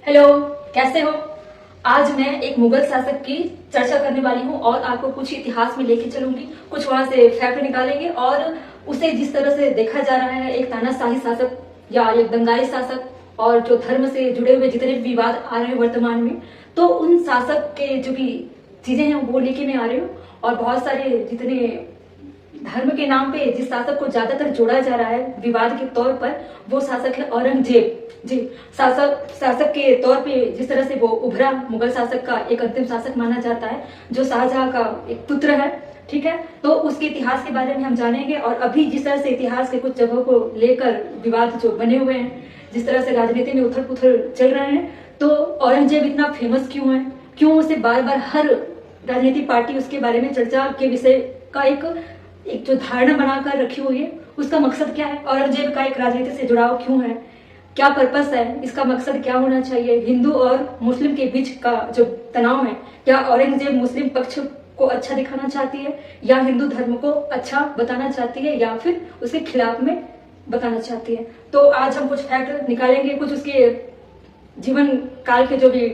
Hello, कैसे हो। आज मैं एक मुगल शासक की चर्चा करने वाली हूँ और आपको कुछ इतिहास में लेके चलूंगी। कुछ वहां से फैक्ट निकालेंगे और उसे जिस तरह से देखा जा रहा है, एक तानाशाही शासक या एक दंगाई शासक और जो धर्म से जुड़े हुए जितने भी विवाद आ रहे हैं वर्तमान में, तो उन शासक के जो भी चीजें हैं वो लेके मैं आ रही हूँ। और बहुत सारे जितने धर्म के नाम पे जिस शासक को ज्यादातर जोड़ा जा रहा है विवाद के तौर पर, वो शासक है औरंगजेब जी। शासक के तौर पे जिस तरह से वो उभरा, मुगल शासक का एक अंतिम शासक माना जाता है, जो शाहजहां का एक पुत्र है। ठीक है, तो उसके इतिहास के बारे में हम जानेंगे। और अभी जिस तरह से इतिहास के कुछ जगहों को लेकर विवाद जो बने हुए हैं, जिस तरह से राजनीति में उथल पुथल चल रहे हैं, तो औरंगजेब इतना फेमस क्यों है, क्यों उसे बार बार हर राजनीतिक पार्टी उसके बारे में चर्चा के विषय का एक जो धारणा बनाकर रखी हुई है, उसका मकसद क्या है, औरंगजेब का एक राजनीति से जुड़ाव क्यों है, क्या पर्पस है, इसका मकसद क्या होना चाहिए, हिंदू और मुस्लिम के बीच का जो तनाव है, क्या औरंगजेब मुस्लिम पक्ष को अच्छा दिखाना चाहती है या हिंदू धर्म को अच्छा बताना चाहती है या फिर उसके खिलाफ में बताना चाहती है। तो आज हम कुछ फैक्ट निकालेंगे, कुछ उसके जीवन काल के जो भी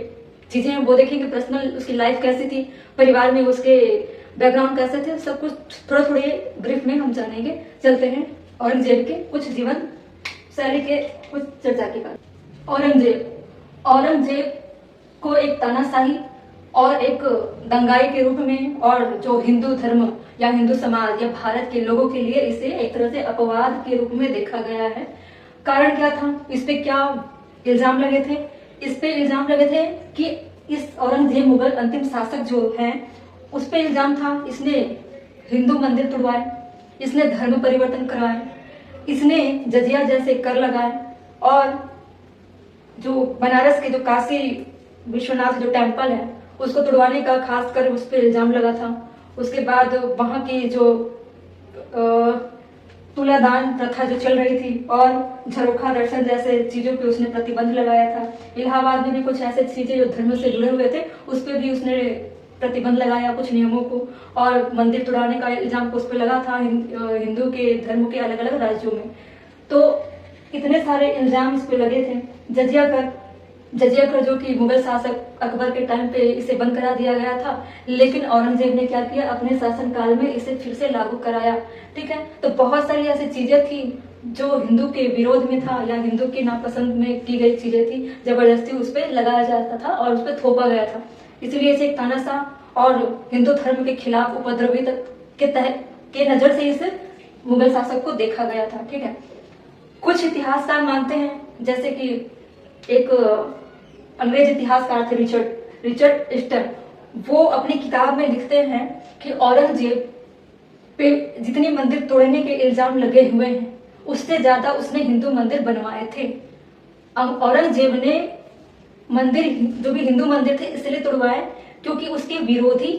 चीजें हैं वो देखेंगे, पर्सनल उसकी लाइफ कैसी थी, परिवार में उसके बैकग्राउंड कैसे थे, सब कुछ थोड़ा थोड़े ब्रीफ में हम जानेंगे। चलते हैं औरंगजेब के कुछ जीवन शैली के कुछ चर्चा के बाद। औरंगजेब को एक तानाशाही और एक दंगाई के रूप में, और जो हिंदू धर्म या हिंदू समाज या भारत के लोगों के लिए इसे एक तरह से अपवाद के रूप में देखा गया है। कारण क्या था, इस पे क्या इल्जाम लगे थे, इस पे इल्जाम लगे थे कि इस औरंगजेब मुगल अंतिम शासक जो है, उस पे इल्जाम था इसने हिंदू मंदिर तुड़वाए, इसने धर्म परिवर्तन कराए, इसने जजिया जैसे कर लगाए, और जो बनारस के जो काशी विश्वनाथ जो टेम्पल है उसको तुड़वाने का खासकर उस पर इल्जाम लगा था। उसके बाद वहां की जो तुलादान प्रथा जो चल रही थी और झरोखा दर्शन जैसे चीजों पे उसने प्रतिबंध लगाया था। इलाहाबाद में भी कुछ ऐसे चीजें जो धर्म से जुड़े हुए थे उस पर भी उसने प्रतिबंध लगाया, कुछ नियमों को, और मंदिर तोड़ाने का इल्जाम उस पर लगा था हिंदू के धर्म के अलग अलग राज्यों में। तो इतने सारे इल्जाम इस पे लगे थे। जजिया कर जो कि मुगल शासक अकबर के टाइम पे इसे बंद करा दिया गया था, लेकिन औरंगजेब ने क्या किया, अपने शासन काल में इसे फिर से लागू कराया। ठीक है, तो बहुत सारी ऐसी चीजें थी जो हिंदू के विरोध में था या हिंदू की नापसंद में की गई चीजें थी, जबरदस्ती उस पर लगाया जाता था और उस पर थोपा गया था। इसलिए इसे एक तानाशाह और हिंदू धर्म के खिलाफ उपद्रवी के नजर से इस मुगल शासक को देखा गया था। ठीक है, कुछ इतिहासकार मानते हैं, जैसे कि एक अंग्रेज इतिहासकार थे रिचर्ड ईस्टन, वो अपनी किताब में लिखते हैं कि औरंगजेब पे जितने मंदिर तोड़ने के इल्जाम लगे हुए हैं उससे ज्यादा उसने हिंदू मंदिर बनवाए थे। औरंगजेब ने मंदिर जो भी हिंदू मंदिर थे इसलिए तोड़वाए क्योंकि उसके विरोधी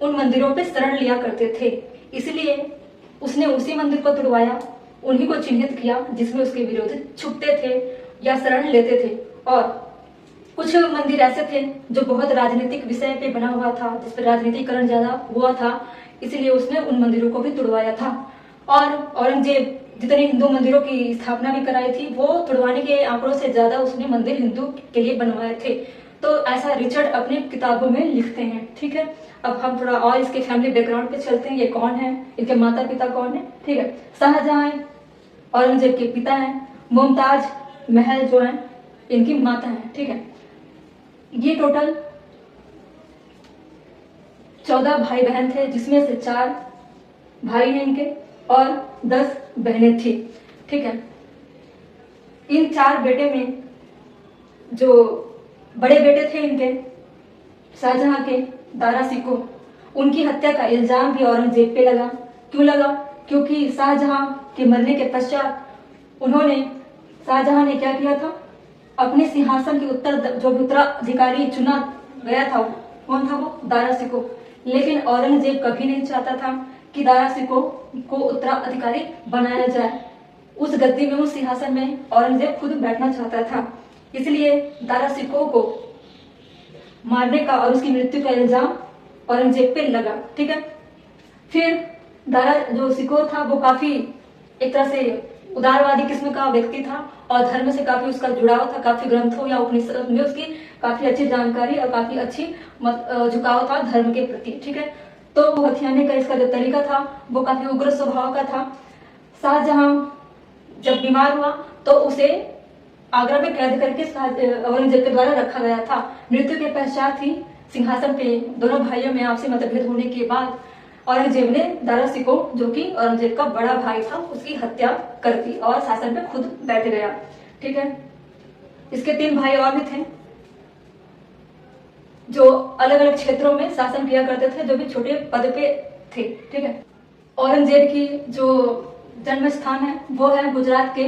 उन मंदिरों पे शरण लिया करते थे, इसलिए उसने उसी मंदिर को तोड़वाया, उन्हीं को चिन्हित किया जिसमें उसके विरोधी छुपते थे या शरण लेते थे। और कुछ मंदिर ऐसे थे जो बहुत राजनीतिक विषय पे बना हुआ था, जिस पर राजनीतिकरण ज्यादा हुआ था, इसलिए उसने उन मंदिरों को भी तुड़वाया था। और औरंगजेब जितने हिंदू मंदिरों की स्थापना भी कराई थी, वो तुड़वाने के आंकड़ों से ज्यादा उसने मंदिर हिंदू के लिए बनवाए थे। तो ऐसा रिचर्ड अपनी किताबों में लिखते हैं। ठीक है, अब हम थोड़ा और इसके फैमिली बैकग्राउंड पे चलते हैं, ये कौन है, इनके माता पिता कौन है। ठीक है, शाहजहां औरंगजेब के पिता हैं, मुमताज महल जो है इनकी माता है। ठीक है, ये टोटल 14 भाई बहन थे, जिसमें से 4 भाई हैं इनके और 10 बहनें थी। ठीक है, इन 4 बेटे में जो बड़े बेटे थे इनके शाहजहां के, दारा सिकोह, उनकी हत्या का इल्जाम भी औरंगजेब पे लगा। क्यों लगा, क्योंकि शाहजहां के मरने के पश्चात शाहजहां ने क्या किया था, अपने सिंहासन के जो उत्तराधिकारी चुना गया था, कौन था वो, दारा सिकोह। लेकिन औरंगजेब कभी नहीं चाहता था कि दारा सिकोह को उत्तराधिकारी बनाया जाए। उस गद्दी में, उस सिंहासन में औरंगजेब खुद बैठना चाहता था, इसलिए दारा सिकोह को मारने का और उसकी मृत्यु का इल्जाम औरंगजेब पे लगा। ठीक है, फिर दारा जो सिकोह था वो काफी एक तरह से उदारवादी किस्म का व्यक्ति था और धर्म से काफी उसका जुड़ाव था। काफी ग्रंथों या उपनिषद में उसकी काफी अच्छी जानकारी और काफी अच्छी झुकाव था धर्म के प्रति। ठीक है, तो हथियाने का इसका जो तरीका था वो काफी उग्र स्वभाव का था। शाहजहां जब बीमार हुआ तो उसे आगरा में कैद करके औरंगजेब के द्वारा रखा गया था। मृत्यु के पश्चात ही सिंहासन पे दोनों भाइयों में आपसी मतभेद होने के बाद औरंगजेब ने दारा सिकोह, जो कि औरंगजेब का बड़ा भाई था, उसकी हत्या कर दी और शासन पे खुद बैठ गया। ठीक है, इसके 3 भाई और भी थे जो अलग अलग क्षेत्रों में शासन किया करते थे, जो भी छोटे पद पे थे। ठीक है, औरंगजेब की जो जन्म स्थान है वो है गुजरात के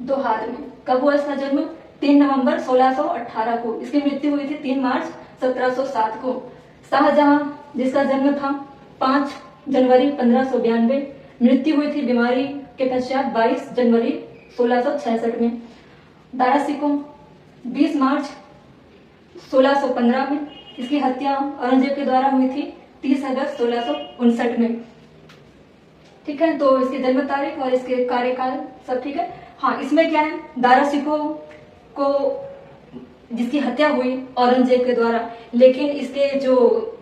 दोहार में। कब हुआ इसका जन्म? 3 नवंबर 1618 को। इसकी मृत्यु हुई थी 3 मार्च 1707 को। शाहजहां जिसका जन्म था 5 जनवरी 1592, मृत्यु हुई थी बीमारी के पश्चात 22 जनवरी 1666 में। दारा सिकोह 20 मार्च 1615 में। इसकी हत्या औरंगजेब के द्वारा हुई थी 30 अगस्त 1659 में। ठीक है, तो इसकी जन्म तारीख और इसके कार्यकाल सब ठीक है। हाँ, इसमें क्या है, दारा सिकोह को जिसकी हत्या हुई औरंगजेब के द्वारा, लेकिन इसके जो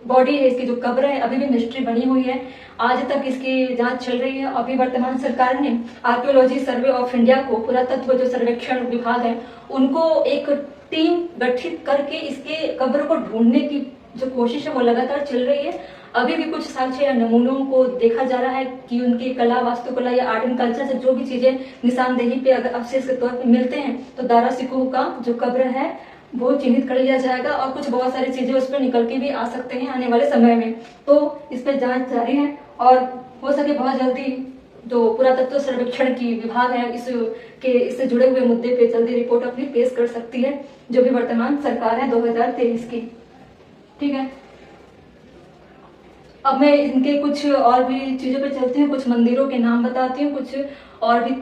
बॉडी है, इसकी जो कब्र है, अभी भी मिस्ट्री बनी हुई है। आज तक इसकी जांच चल रही है। अभी वर्तमान सरकार ने आर्कियोलॉजी सर्वे ऑफ इंडिया को, पुरातत्व जो सर्वेक्षण विभाग है, उनको एक टीम गठित करके इसके कब्र को ढूंढने की जो कोशिश है वो लगातार चल रही है। अभी भी कुछ साक्ष्य या नमूनों को देखा जा रहा है कि उनकी कला, वास्तुकला या आर्ट एंड कल्चर से जो भी चीजें निशानदेही पे अगर अवशेष के तौर पर मिलते हैं तो दारा सिकोह का जो कब्र है वो चिन्हित कर लिया जाएगा और कुछ बहुत सारी चीजें उस पर निकल के भी आ सकते हैं आने वाले समय में। तो इस पर जांच जारी है और हो सके बहुत जल्दी जो पुरातत्व सर्वेक्षण की विभाग है इससे जुड़े हुए मुद्दे पे जल्दी रिपोर्ट अपनी पेश कर सकती है, जो भी वर्तमान सरकार है 2023 की। ठीक है, अब मैं इनके कुछ और भी चीजों पे चलती हूँ, कुछ मंदिरों के नाम बताती हूँ, कुछ और भी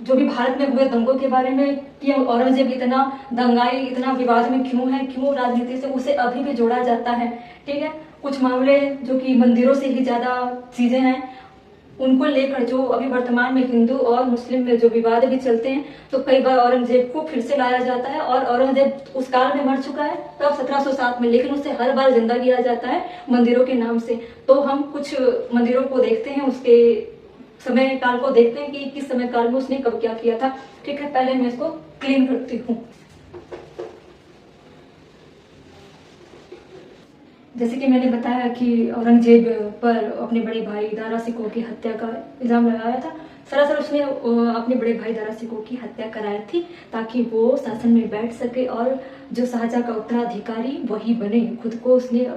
जो भी भारत में हुए दंगों के बारे में कि औरंगजेब इतना दंगाई, इतना विवाद में क्यों है, क्यों राजनीति से उसे अभी भी जोड़ा जाता है। ठीक है, कुछ मामले जो कि मंदिरों से ही ज्यादा चीजें हैं उनको लेकर जो अभी वर्तमान में हिंदू और मुस्लिम में जो विवाद भी चलते हैं, तो कई बार औरंगजेब को फिर से लाया जाता है और औरंगजेब उस काल में मर चुका है तब 1707 में, लेकिन उसे हर बार जिंदा किया जाता है मंदिरों के नाम से। तो हम कुछ मंदिरों को देखते हैं, उसके समय काल को देखते हैं कि किस समय काल में उसने कब क्या किया था। ठीक है, पहले मैं इसको क्लीन करती हूँ। जैसे कि मैंने बताया कि औरंगजेब पर अपने बड़े भाई दारा सिकोह की हत्या का इल्जाम लगाया था। सरासर उसने अपने बड़े भाई दारा सिकोह की हत्या कराई थी ताकि वो शासन में बैठ सके और जो शाहजहां का उत्तराधिकारी वही बने। खुद को उसने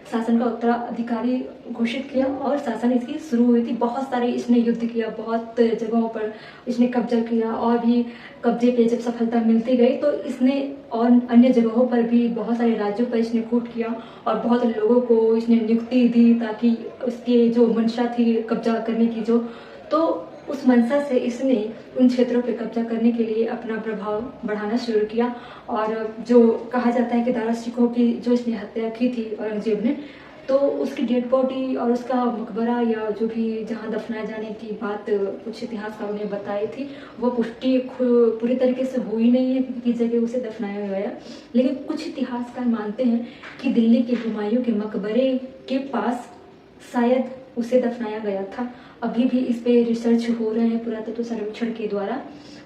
शासन का उत्तराधिकारी घोषित किया और शासन इसकी शुरू हुई थी। बहुत सारे इसने युद्ध किया, बहुत जगहों पर इसने कब्जा किया और भी कब्जे पे जब सफलता मिलती गई तो इसने और अन्य जगहों पर भी बहुत सारे राज्यों पर इसने कूट किया और बहुत लोगों को इसने नियुक्ति दी ताकि उसकी जो मंशा थी कब्जा करने की तो उस मंशा से इसने उन क्षेत्रों पर कब्जा करने के लिए अपना प्रभाव बढ़ाना शुरू किया। और जो कहा जाता है कि दारा सिकोह की जो इसने हत्या की थी औरंगजेब ने, तो उसकी डेड बॉडी और उसका मकबरा या जो भी जहाँ दफनाए जाने की बात कुछ इतिहासकारों ने बताई थी वो पुष्टि पूरी तरीके से हुई नहीं है कि जगह उसे दफनाया गया। लेकिन कुछ इतिहासकार मानते हैं कि दिल्ली के हुमायूं के मकबरे के पास शायद उसे दफनाया गया था। अभी भी इस पे रिसर्च हो रहे हैं पुरातत्व सर्वेक्षण के द्वारा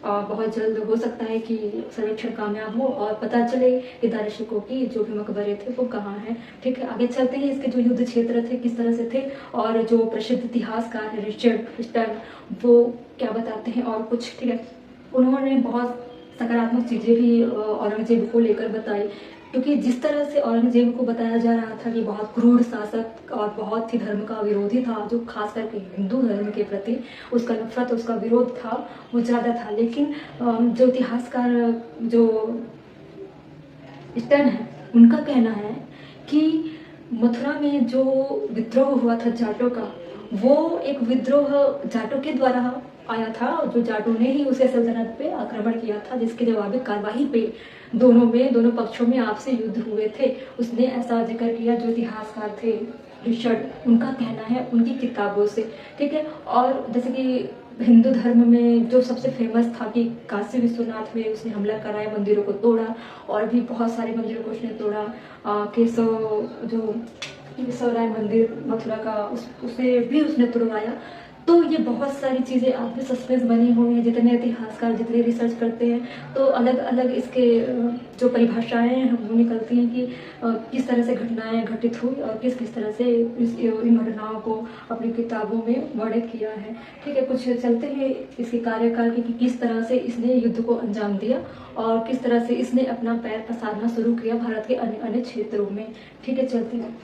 और बहुत जल्द हो सकता है कि सर्वेक्षण कामयाब हो और पता चले कि दारा सिकोह की जो भी मकबरे थे वो कहाँ हैं। ठीक है, आगे चलते हैं। इसके जो युद्ध क्षेत्र थे किस तरह से थे और जो प्रसिद्ध इतिहासकार है रिचर्ड स्टर्न वो क्या बताते हैं और कुछ। ठीक है, उन्होंने बहुत सकारात्मक चीजें भी औरंगजेब को लेकर बताई, क्योंकि जिस तरह से औरंगजेब को बताया जा रहा था कि बहुत क्रूर शासक और बहुत ही धर्म का विरोधी था, जो खास करके हिंदू धर्म के प्रति उसका नफरत, उसका विरोध था वो ज़्यादा था। लेकिन जो इतिहासकार जो स्टर्न है उनका कहना है कि मथुरा में जो विद्रोह हुआ था जाटों का, वो एक विद्रोह जाटों के द्वारा आया था, जो जाटों ने ही उसे सल्तनत पे आक्रमण किया था, जिसके जवाबी कार्रवाई पे दोनों पक्षों में आपसे युद्ध हुए थे। उसने ऐसा जिक्र किया जो इतिहासकार थे रिचर्ड, उनका कहना है उनकी किताबों से। ठीक है, और जैसे कि हिंदू धर्म में जो सबसे फेमस था कि काशी विश्वनाथ में उसने हमला कराया, मंदिरों को तोड़ा, और भी बहुत सारे मंदिरों को उसने तोड़ा। केशव जो केशव राय मंदिर मथुरा का उसे भी उसने तुड़वाया। तो ये बहुत सारी चीज़ें आज भी सस्पेंस बनी हुई हैं। जितने इतिहासकार जितने रिसर्च करते हैं तो अलग अलग इसके जो परिभाषाएं हैं वो निकलती हैं कि किस तरह से घटनाएं घटित हुई और किस किस तरह से इन घटनाओं को अपनी किताबों में वर्णित किया है। ठीक है, कुछ चलते हैं इसके कार्यकाल की कि किस तरह से इसने युद्ध को अंजाम दिया और किस तरह से इसने अपना पैर पसारना शुरू किया भारत के अन्य अन्य क्षेत्रों में। ठीक है, चलते हैं।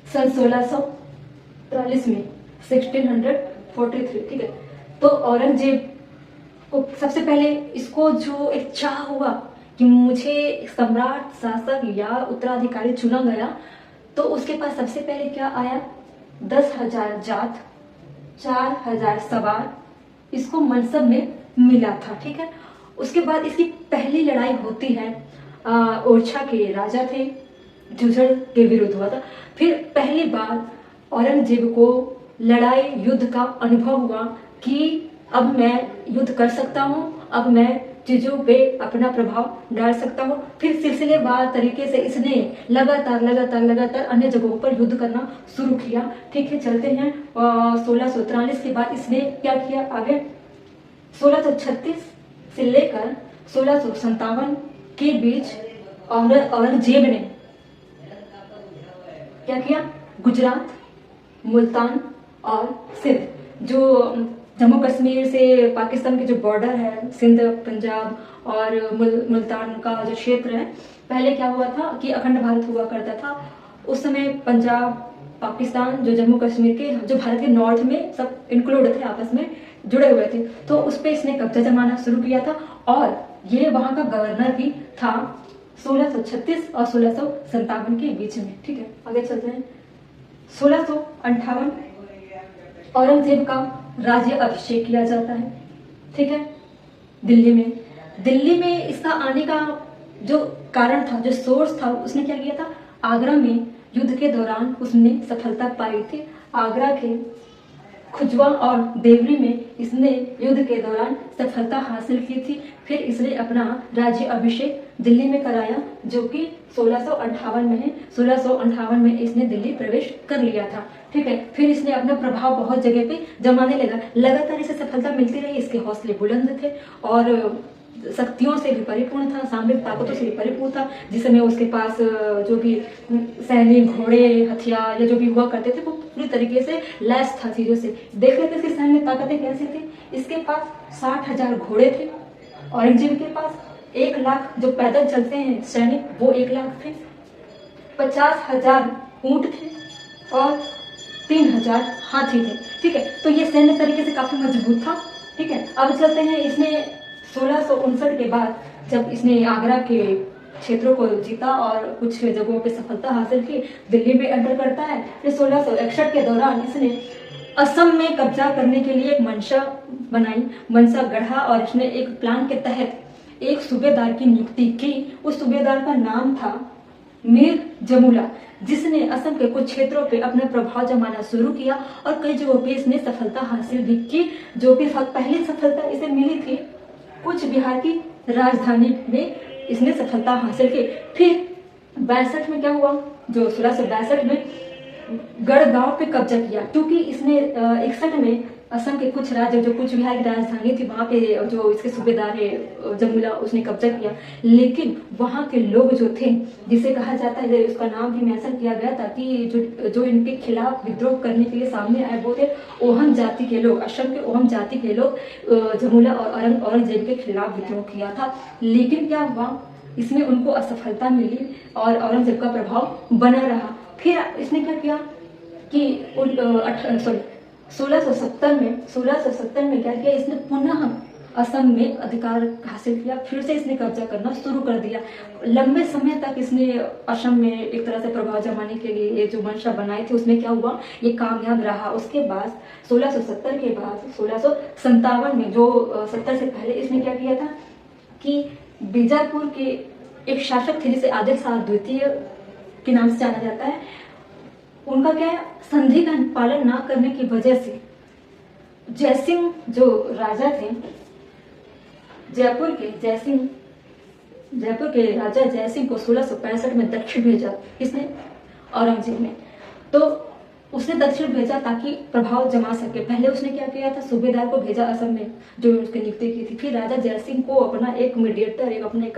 सन 1643 में 1643, ठीक है, तो औरंगजेब को सबसे पहले इसको जो एक चाह हुआ कि मुझे सम्राट, शासक या उत्तराधिकारी चुना गया, तो उसके पास सबसे पहले क्या आया? 10,000 जात, 4,000 सवार इसको मनसब में मिला था। ठीक है, उसके बाद इसकी पहली लड़ाई होती है ओरछा के राजा थे जुझड़ के विरुद्ध हुआ था। फिर पहली बार औरंगजेब को लड़ाई युद्ध का अनुभव हुआ कि अब मैं युद्ध कर सकता हूँ, अब मैं चीजों पे अपना प्रभाव डाल सकता हूँ। फिर सिलसिलेवार तरीके से इसने लगातार अन्य जगहों पर युद्ध करना शुरू किया। ठीक है, चलते हैं। 1643 के बाद इसने क्या किया आगे? 1636 से लेकर 1657 के बीच औरंगजेब ने क्या किया? गुजरात, मुल्तान और सिंध, जो जम्मू कश्मीर से पाकिस्तान के जो बॉर्डर है, सिंध, पंजाब और मुल्तान का जो क्षेत्र है, पहले क्या हुआ था कि अखंड भारत हुआ करता था। उस समय पंजाब, पाकिस्तान, जो जम्मू कश्मीर के, जो भारत के नॉर्थ में सब इंक्लूड थे, आपस में जुड़े हुए थे। तो उस पर इसने कब्जा जमाना शुरू किया था और ये वहां का गवर्नर भी था 1636 और 1657 के बीच में। ठीक है, आगे चलते हैं। 1658 औरंगजेब का राज्य अभिषेक किया जाता है। ठीक है, दिल्ली में इसका आने का जो कारण था, जो सोर्स था, उसने क्या किया था? आगरा में युद्ध के दौरान उसने सफलता पाई थी। आगरा के खुजवा और देवरी में इसने युद्ध के दौरान सफलता हासिल की थी। फिर इसने अपना राज्य अभिषेक दिल्ली में कराया, जो कि 1658 में है। 1658 में इसने दिल्ली प्रवेश कर लिया था। ठीक है, फिर इसने अपना प्रभाव बहुत जगह पे जमाने लगा। लगातार इसे सफलता मिलती रही, इसके हौसले बुलंद थे और शक्तियों से भी परिपूर्ण था, सामरिक ताकतों से भी परिपूर्ण था। जिस समय उसके पास जो भी सैनिक, घोड़े, हथियार या जो भी हुआ करते थे वो पूरी तरीके से लैस था चीजों से। देख लेते इसकी सैन्य ताकतें कैसी थी। इसके पास 60,000 घोड़े थे। औरंगजेब के पास 1 लाख जो पैदल चलते हैं सैनिक, वो 1 लाख थे। 50,000 ऊंट थे और 3,000 हाथी थे। ठीक है, तो ये सैन्य तरीके से काफी मजबूत था। ठीक है, अब चलते हैं। इसने 1659 के बाद जब इसने आगरा के क्षेत्रों को जीता और कुछ जगहों पे सफलता हासिल की, दिल्ली में एंटर करता है। फिर 1661 के दौरान इसने असम में कब्जा करने के लिए एक मंशा बनाई, मनसा गढ़ा, और इसने एक प्लान के तहत एक सूबेदार की नियुक्ति की। उस सूबेदार का नाम था मीर जमुला, जिसने असम के कुछ क्षेत्रों पे अपना प्रभाव जमाना शुरू किया और कई जगहों पे इसने सफलता हासिल भी की। जो कि पहली सफलता इसे मिली थी कुछ बिहार की राजधानी में इसने सफलता हासिल की। फिर 62 में क्या हुआ? जो 1662 में गढ़गांव पे कब्जा किया, क्योंकि इसने 61 में असम के कुछ राज्य, जो कुछ बिहार की राजधानी थी, वहां पे जो इसके सूबेदार है जमुला, उसने कब्जा किया। लेकिन वहां के लोग जो थे, जिसे कहा जाता है, उसका नाम भी मेंशन किया गया था कि जो इनके खिलाफ विद्रोह करने के लिए सामने आए वो थे ओहम जाति के लोग। असम के ओहम जाति के लोग जमुला और औरंगजेब के खिलाफ विद्रोह किया था। लेकिन क्या हुआ? इसमें उनको असफलता मिली और औरंगजेब का प्रभाव बना रहा। फिर इसने क्या किया कि 1670 में क्या किया? इसने पुनः असम में अधिकार हासिल किया। फिर से इसने कब्जा करना शुरू कर दिया। लंबे समय तक इसने असम में एक तरह से प्रभाव जमाने के लिए ये जो मंशा बनाई थी, उसमें क्या हुआ? ये कामयाब रहा। उसके बाद 1670 के बाद 1657 में, जो 70 से पहले, इसने क्या किया था कि बीजापुर के एक शासक थे जिसे आदिल शाह द्वितीय के नाम से जाना जाता है, उनका क्या है, संधि का पालन ना करने की वजह से जयसिंह जो राजा थे, जयपुर के राजा जयसिंह को 1665 में दक्षिण भेजा। किसने? औरंगजेब ने। तो उसने दक्षिण भेजा ताकि प्रभाव जमा सके। पहले उसने क्या किया था, सूबेदार को भेजा असम में, जो उसकी नियुक्ति की थी। फिर राजा जयसिंह को अपना एक मीडिएटर, एक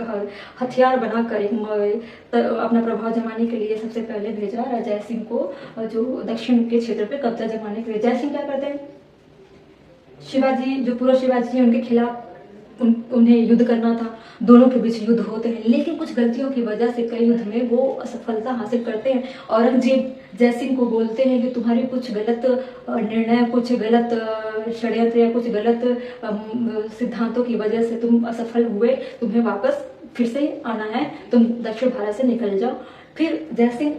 हथियार बनाकर अपना प्रभाव जमाने के लिए सबसे पहले भेजा राजा जयसिंह को, जो दक्षिण के क्षेत्र पे कब्जा जमाने के लिए। जयसिंह क्या करते हैं, शिवाजी, जो पूर्व शिवाजी है, उनके खिलाफ उन्हें युद्ध करना था। दोनों के बीच युद्ध होते हैं, लेकिन कुछ गलतियों की वजह से कई युद्ध में वो असफलता हासिल करते हैं। औरंगजेब जयसिंह को बोलते हैं कि तुम्हारे कुछ गलत निर्णय, कुछ गलत षड्यंत्र या कुछ गलत सिद्धांतों की वजह से तुम असफल हुए, तुम्हें वापस फिर से आना है, तुम दक्षिण भारत से निकल जाओ। फिर जयसिंह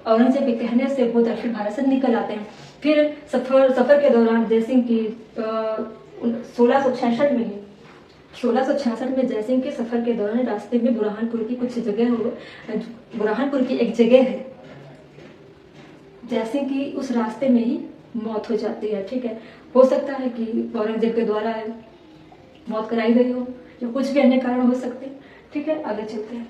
औरंगजेब के कहने से वो दक्षिण भारत से निकल आते हैं। फिर सफर के दौरान जयसिंह की 1666 में जयसिंह के सफर के दौरान रास्ते में बुरहानपुर की एक जगह है, जयसिंह की उस रास्ते में ही मौत हो जाती है। ठीक है, हो सकता है कि औरंगजेब के द्वारा मौत कराई गई हो, या कुछ भी अन्य कारण हो सकते हैं। ठीक है, आगे चलते हैं।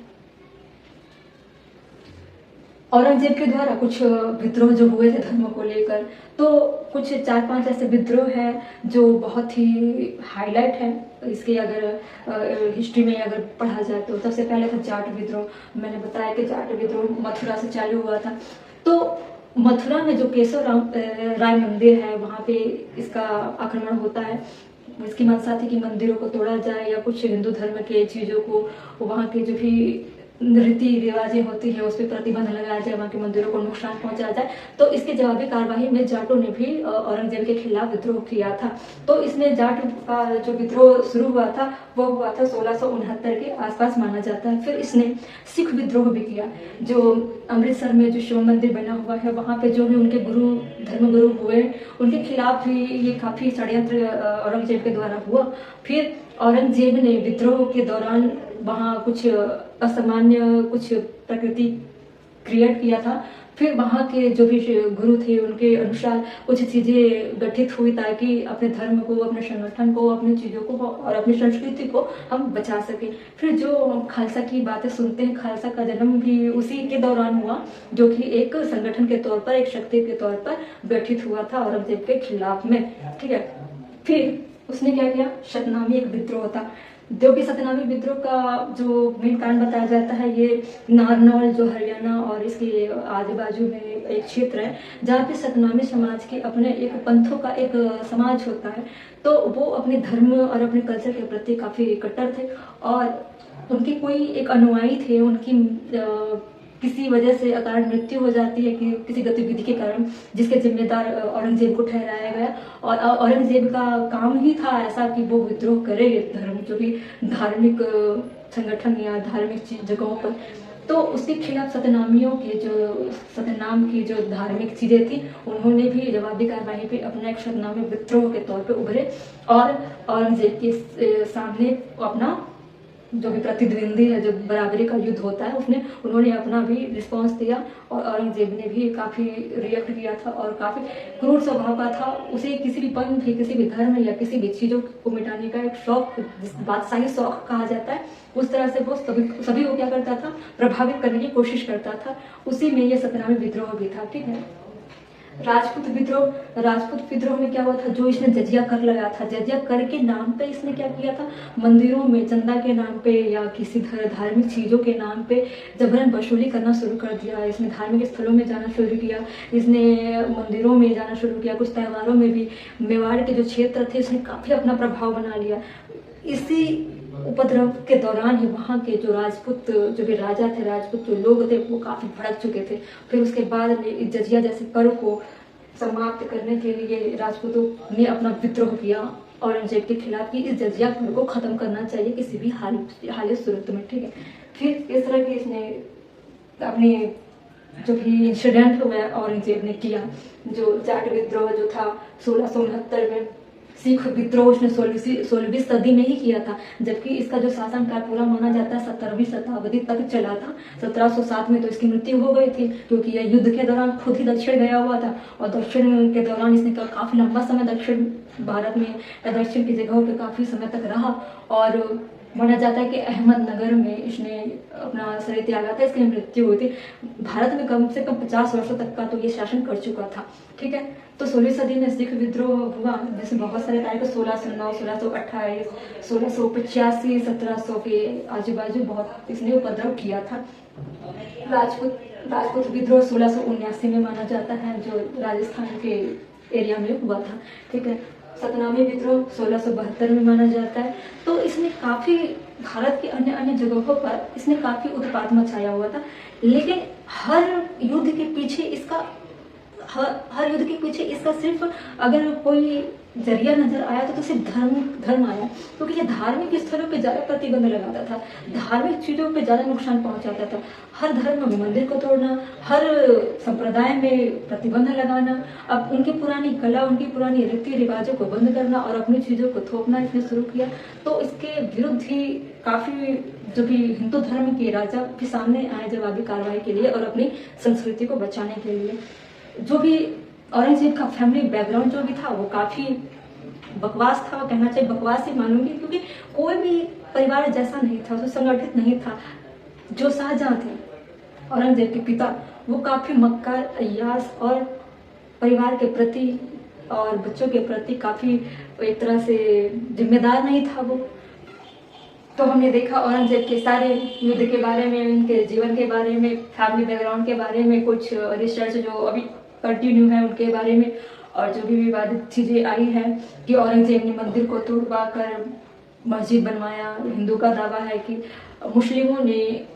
औरंगजेब के द्वारा कुछ विद्रोह जो हुए थे धर्म को लेकर, तो कुछ 4-5 ऐसे विद्रोह हैं जो बहुत ही हाईलाइट है इसके, अगर हिस्ट्री में अगर पढ़ा जाए तो। सबसे पहले था जाट विद्रोह। मैंने बताया कि जाट विद्रोह मथुरा से चालू हुआ था। तो मथुरा में जो केशव राय मंदिर है, वहाँ पे इसका आक्रमण होता है। इसकी मंशा थी कि मंदिरों को तोड़ा जाए, या कुछ हिंदू धर्म के चीज़ों को, वहाँ के जो भी रीति रिवाजें होती है उस पर प्रतिबंध लगाया जाए, वहाँ के मंदिरों को नुकसान पहुंचाया जाए। तो इसके जवाबी कार्रवाई में जाटों ने भी औरंगजेब के खिलाफ विद्रोह किया था। तो इसमें जाट का जो विद्रोह शुरू हुआ था वो हुआ था 1669 के आसपास माना जाता है। फिर इसने सिख विद्रोह भी किया, जो अमृतसर में जो शिव मंदिर बना हुआ है, वहाँ पे जो भी उनके धर्मगुरु हुए, उनके खिलाफ भी ये काफी षड्यंत्र औरंगजेब के द्वारा हुआ। फिर औरंगजेब ने विद्रोह के दौरान वहाँ कुछ असामान्य कुछ प्रकृति क्रिएट किया था। फिर वहाँ के जो भी गुरु थे उनके अनुसार कुछ चीजें गठित हुई ताकि अपने धर्म को, अपने संगठन को, अपनी चीजों को और अपनी संस्कृति को हम बचा सके। फिर जो खालसा की बातें सुनते हैं, खालसा का जन्म भी उसी के दौरान हुआ, जो कि एक संगठन के तौर पर, एक शक्ति के तौर पर गठित हुआ था औरंगजेब के खिलाफ में। ठीक है, फिर उसने क्या किया, सतनामी एक विद्रोह था, जो कि सतनामी विद्रोह का जो मेन कारण बताया जाता है, ये नारनौल जो हरियाणा और इसके आजू बाजू में एक क्षेत्र है, जहाँ पे सतनामी समाज के अपने एक पंथों का एक समाज होता है। तो वो अपने धर्म और अपने कल्चर के प्रति काफी कट्टर थे, और उनके कोई एक अनुयायी थे, उनकी किसी वजह से अकारण मृत्यु हो जाती है कि किसी गतिविधि के कारण, जिसके जिम्मेदार औरंगजेब को ठहराया गया। और औरंगजेब का काम ही था ऐसा कि वो विद्रोह करे धर्म, जो भी धार्मिक संगठन या धार्मिक जगहों पर। तो उसके खिलाफ सतनाम की जो धार्मिक चीजें थी, उन्होंने भी जवाबी कार्रवाई पे अपना एक सतनामी विद्रोह के तौर पे उभरे, और औरंगजेब के सामने अपना जो भी प्रतिद्वंदी है, जो बराबरी का युद्ध होता है, उन्होंने अपना भी रिस्पांस दिया, और औरंगजेब ने भी काफी रिएक्ट किया था, और काफी क्रूर स्वभाव का था। उसे किसी भी पंथ, किसी भी धर्म या किसी भी चीजों को मिटाने का एक शौक, बादशाही शौक कहा जाता है, उस तरह से वो सभी को क्या करता था, प्रभावित करने की कोशिश करता था। उसी में ये सतनामी विद्रोह भी था। ठीक है, राजपूत विद्रोह में क्या हुआ था, जो इसने जजिया कर लगाया था, जजिया कर के नाम पे इसने क्या किया था, मंदिरों में चंदा के नाम पे या किसी धार्मिक चीजों के नाम पे जबरन वसूली करना शुरू कर दिया। इसने धार्मिक स्थलों में जाना शुरू किया, इसने मंदिरों में जाना शुरू किया, कुछ त्योहारों में भी मेवाड़ के जो क्षेत्र थे इसने काफी अपना प्रभाव बना लिया। इसी उपद्रव के दौरान ही वहाँ के जो राजपूत, जो भी राजा थे, राजपूत जो लोग थे, वो काफी भड़क चुके थे। फिर उसके बाद में जजिया जैसे कर को समाप्त करने के लिए राजपूतों ने अपना विद्रोह किया औरंगजेब के खिलाफ, कि इस जजिया कर को खत्म करना चाहिए किसी भी हाल सूरत में। ठीक है, फिर इस तरह की इसने अपनी जो भी इंसिडेंट हुआ औरंगजेब ने किया, जो जाट विद्रोह जो था 1669 में सिख विद्रोह उसने 16वीं सदी में ही किया था, जबकि इसका जो शासनकाल पूरा माना जाता है 17वीं शताब्दी तक चला था। 1707 में तो इसकी मृत्यु हो गई थी, क्योंकि यह युद्ध के दौरान खुद ही दक्षिण गया हुआ था, और दक्षिण के दौरान इसने काफी लंबा समय दक्षिण भारत में या दक्षिण की जगहों पे काफी समय तक रहा, और माना जाता है कि अहमदनगर में इसने अपना शरीर त्यागा था, इसकी मृत्यु हुई थी। भारत में कम से कम 50 वर्षों तक का तो ये शासन कर चुका था। ठीक है, तो 16वीं सदी में सिख विद्रोह हुआ, जिसमें बहुत सारे तारीख 1609, 1628, 1685, 1700 के आजू बाजू बहुत इसने उपद्रव किया था। राजपूत विद्रोह 1679 में माना जाता है, जो राजस्थान के एरिया में हुआ था। ठीक है, सतनामी विद्रोह 1672 में माना जाता है। तो इसने काफी भारत के अन्य अन्य जगहों पर इसने काफी उत्पात मचाया हुआ था, लेकिन हर युद्ध के पीछे इसका सिर्फ अगर कोई जरिया नजर आया तो सिर्फ धर्म आया, क्योंकि ये धार्मिक स्थलों पे ज्यादा प्रतिबंध लगाता था, धार्मिक चीजों पे ज्यादा नुकसान पहुंचाता था। हर धर्म में मंदिर को तोड़ना, हर संप्रदाय में प्रतिबंध लगाना, अब उनकी पुरानी कला, उनकी पुरानी रीति रिवाजों को बंद करना और अपनी चीजों को थोपना इसने शुरू किया। तो इसके विरुद्ध ही काफी जो कि हिंदू धर्म के राजा भी सामने आए जवाबी कार्रवाई के लिए और अपनी संस्कृति को बचाने के लिए। जो भी औरंगजेब का फैमिली बैकग्राउंड जो भी था वो काफी बकवास था, कहना चाहिए बकवास ही मानूंगी, क्योंकि कोई भी परिवार जैसा नहीं था, सुसंगठित नहीं था। जो शाहजहां थे औरंगजेब के पिता, वो काफी मक्कार, अय्याश और परिवार के प्रति और बच्चों के प्रति काफी एक तरह से जिम्मेदार नहीं था वो। तो हमने देखा औरंगजेब के सारे युद्ध के बारे में, उनके जीवन के बारे में, फैमिली बैकग्राउंड के बारे में, कुछ रिसर्च जो अभी कंटिन्यू है उनके बारे में, और जो भी विवादित चीजें आई है कि औरंगजेब ने मंदिर को तोड़वा कर मस्जिद बनवाया। हिंदू का दावा है कि मुस्लिमों ने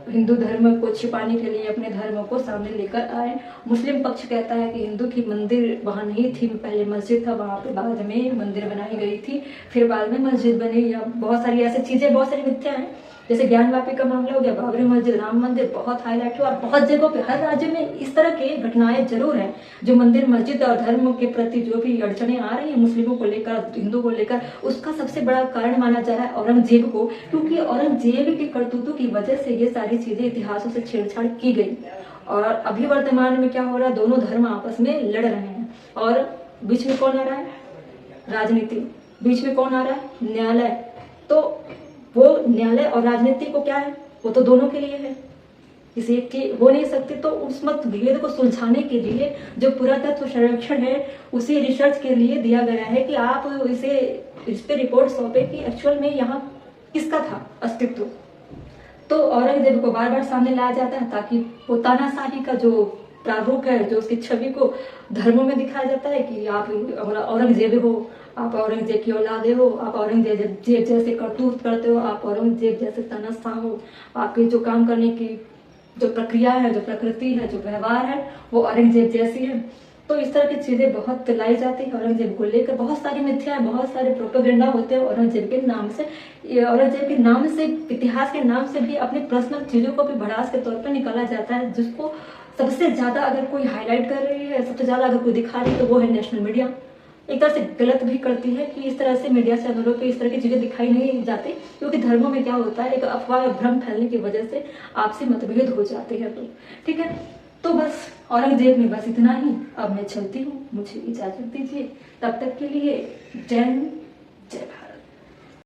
हिंदू धर्म को छिपाने के लिए अपने धर्म को सामने लेकर आए। मुस्लिम पक्ष कहता है कि हिंदू की मंदिर वहां नहीं थी, पहले मस्जिद था, वहां पे बाद में मंदिर बनाई गई थी, फिर बाद में मस्जिद बनी। या बहुत सारी ऐसी चीजें, बहुत सारी मिथ्या हैं, जैसे ज्ञानवापी का मामला हो गया, बाबरी मस्जिद, राम मंदिर बहुत हाईलाइट हुआ। और बहुत जगहों पे, हर राज्य में इस तरह के घटनाएं जरूर हैं, जो मंदिर मस्जिद और धर्म के प्रति जो भी अड़चने आ रही है मुस्लिमों को लेकर, हिंदू को लेकर, उसका सबसे बड़ा कारण माना जा रहा है औरंगजेब को, क्योंकि औरंगजेब के करतूतों की वजह से ये सारी चीजें इतिहासों से छेड़छाड़ की गई। और अभी वर्तमान में क्या हो रहा है, दोनों धर्म आपस में लड़ रहे हैं, और बीच में कौन आ रहा है, राजनीति, बीच में कौन आ रहा है, न्यायालय। तो वो न्यायालय और राजनीति को क्या है, वो तो दोनों के लिए है, किसी एक की हो नहीं सकती। तो उस मतभेद को सुलझाने के लिए जो पुरातत्व संरक्षण है, उसी रिसर्च के लिए दिया गया है कि आप इस पे रिपोर्ट सौंपे कि एक्चुअल में यहाँ किसका था अस्तित्व। तो औरंगजेब को बार बार सामने लाया जाता है, ताकि वो तानाशाही का जो प्रारूप है, जो उसकी छवि को धर्मों में दिखाया जाता है कि आप औरंगजेब हो, आप औरंगजेब की औलादे हो, आप औरंगजेब जैसे करतूत करते हो, आप औरंगजेब जैसे तानाशाह हो, आपके जो काम करने की जो प्रक्रिया है, जो प्रकृति है, जो व्यवहार है, वो औरंगजेब जैसी है। तो इस तरह की चीजें बहुत लाई जाती है औरंगजेब को लेकर। बहुत सारी मिथ्या है, बहुत सारे प्रोपेगेंडा होते हैं औरंगजेब के नाम से। औरंगजेब के नाम से, इतिहास के नाम से भी अपनी पर्सनल चीजों को भी भड़ास के तौर पर निकाला जाता है, जिसको सबसे ज्यादा अगर कोई हाईलाइट कर रही है, सबसे ज्यादा अगर कोई दिखा रही है, तो वो है नेशनल मीडिया। एक तरह से गलत भी करती है कि इस तरह से मीडिया चैनलों पे इस तरह की चीजें दिखाई नहीं जाती, क्योंकि धर्मों में क्या होता है, एक अफवाह भ्रम फैलने की वजह से आपसी मतभेद हो जाते हैं। तो ठीक है, तो बस औरंगजेब में बस इतना ही। अब मैं चलती हूँ, मुझे इजाजत दीजिए, तब तक के लिए जय हिंद, जय भारत।